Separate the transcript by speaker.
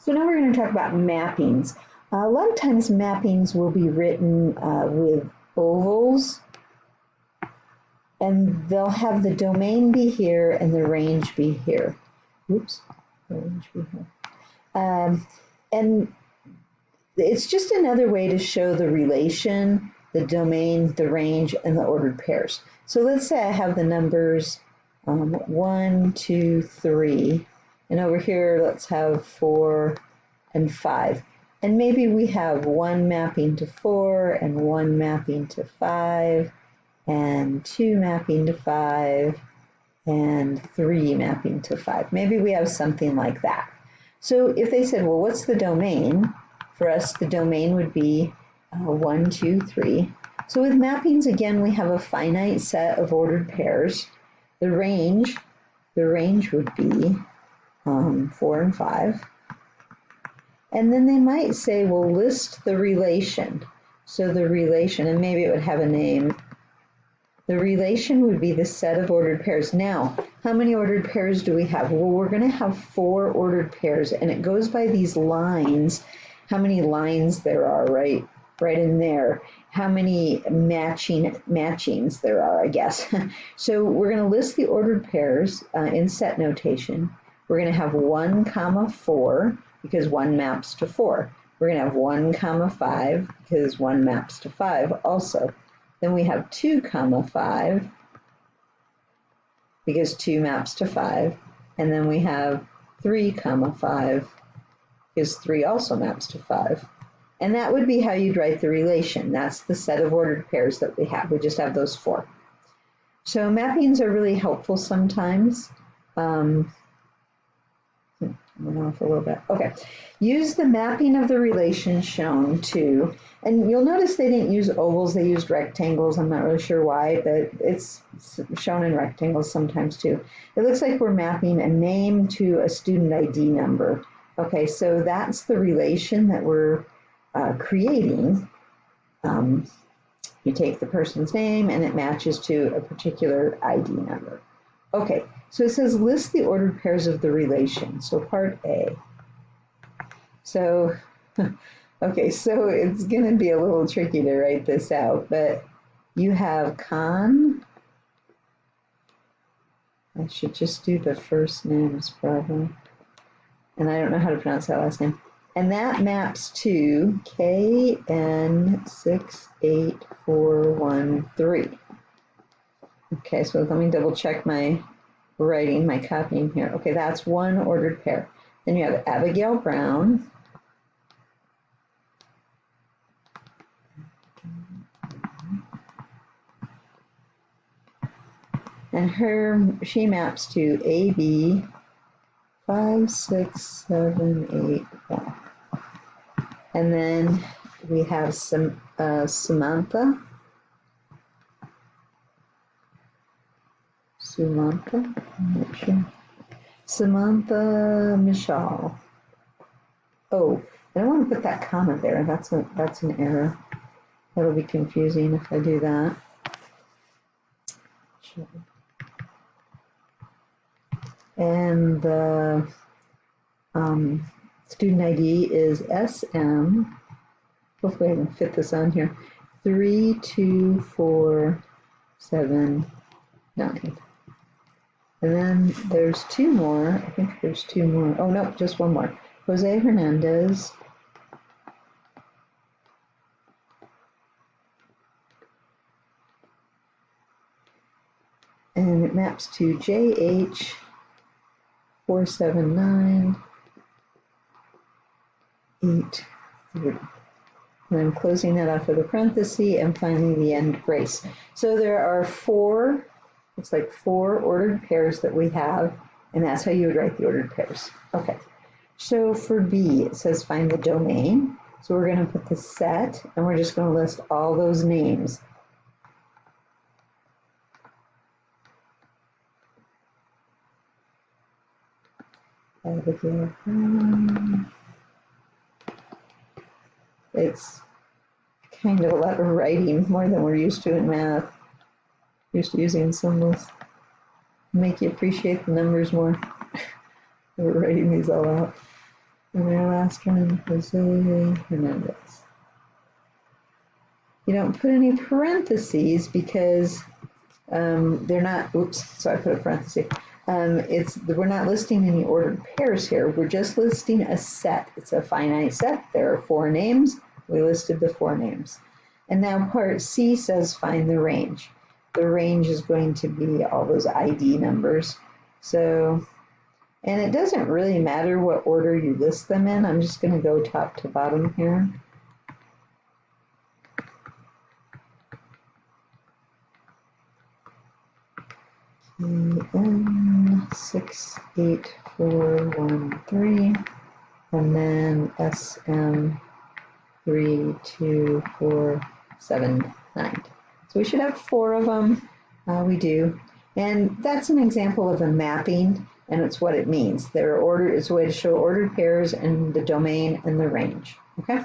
Speaker 1: So now we're going to talk about mappings. A lot of times mappings will be written with ovals, and they'll have the domain be here and the range be here. Oops, the range be here. And it's just another way to show the relation, the domain, the range, and the ordered pairs. So let's say I have the numbers 1, 2, 3. And over here, let's have 4 and 5. And maybe we have 1 mapping to 4 and 1 mapping to 5 and 2 mapping to 5 and 3 mapping to 5. Maybe we have something like that. So if they said, well, what's the domain? For us, the domain would be 1, 2, 3. So with mappings, again, we have a finite set of ordered pairs. The range would be 4 and 5. And then they might say, well, list the relation. So the relation, and maybe it would have a name. The relation would be the set of ordered pairs. Now, how many ordered pairs do we have? Well, we're going to have 4 ordered pairs, and it goes by these lines, how many lines there are right in there, how many matchings there are, I guess. So we're going to list the ordered pairs in set notation. We're going to have 1 comma 4 because 1 maps to 4. We're going to have 1 comma 5 because 1 maps to 5 also. Then we have 2 comma 5 because 2 maps to 5. And then we have 3 comma 5 because 3 also maps to 5. And that would be how you'd write the relation. That's the set of ordered pairs that we have. We just have those 4. So mappings are really helpful sometimes. Went off a little bit. Okay. Use the mapping of the relation shown to, and you'll notice they didn't use ovals, they used rectangles. I'm not really sure why, but it's shown in rectangles sometimes too. It looks like we're mapping a name to a student ID number. Okay, so that's the relation that we're creating. You take the person's name and it matches to a particular ID number. Okay, so it says list the ordered pairs of the relation. So part A. So, okay, so it's going to be a little tricky to write this out, but you have Khan. I should just do the first names probably. And I don't know how to pronounce that last name. And that maps to KN68413. Okay, so let me double check my writing, my copying here. Okay, that's 1 ordered pair. Then you have Abigail Brown. And she maps to AB 56781. And then we have Samantha. Samantha Michelle. Oh, I don't want to put that comma there. That's an error. That'll be confusing if I do that. Sure. And the student ID is SM. Hopefully I can fit this on here. 32479. And then there's 2 more. I think there's 2 more. Oh, no, just 1 more. Jose Hernandez. And it maps to JH 47983. And I'm closing that off with a parenthesis and finally the end brace. So there are 4. It's like 4 ordered pairs that we have, and that's how you would write the ordered pairs. Okay, so for B, it says find the domain. So we're going to put the set, and we're just going to list all those names. It's kind of a lot of writing, more than we're used to in math. Used to using symbols. Make you appreciate the numbers more. We're writing these all out. And there are a last one, Jose Hernandez. You don't put any parentheses because they're not, oops, so I put a parenthesis. We're not listing any ordered pairs here. We're just listing a set. It's a finite set. There are 4 names. We listed the 4 names. And now part C says find the range. The range is going to be all those ID numbers. So, and it doesn't really matter what order you list them in. I'm just going to go top to bottom here. N68413 and then SM32479. So we should have 4 of them. We do. And that's an example of a mapping, and it's what it means. It's a way to show ordered pairs and the domain and the range. Okay?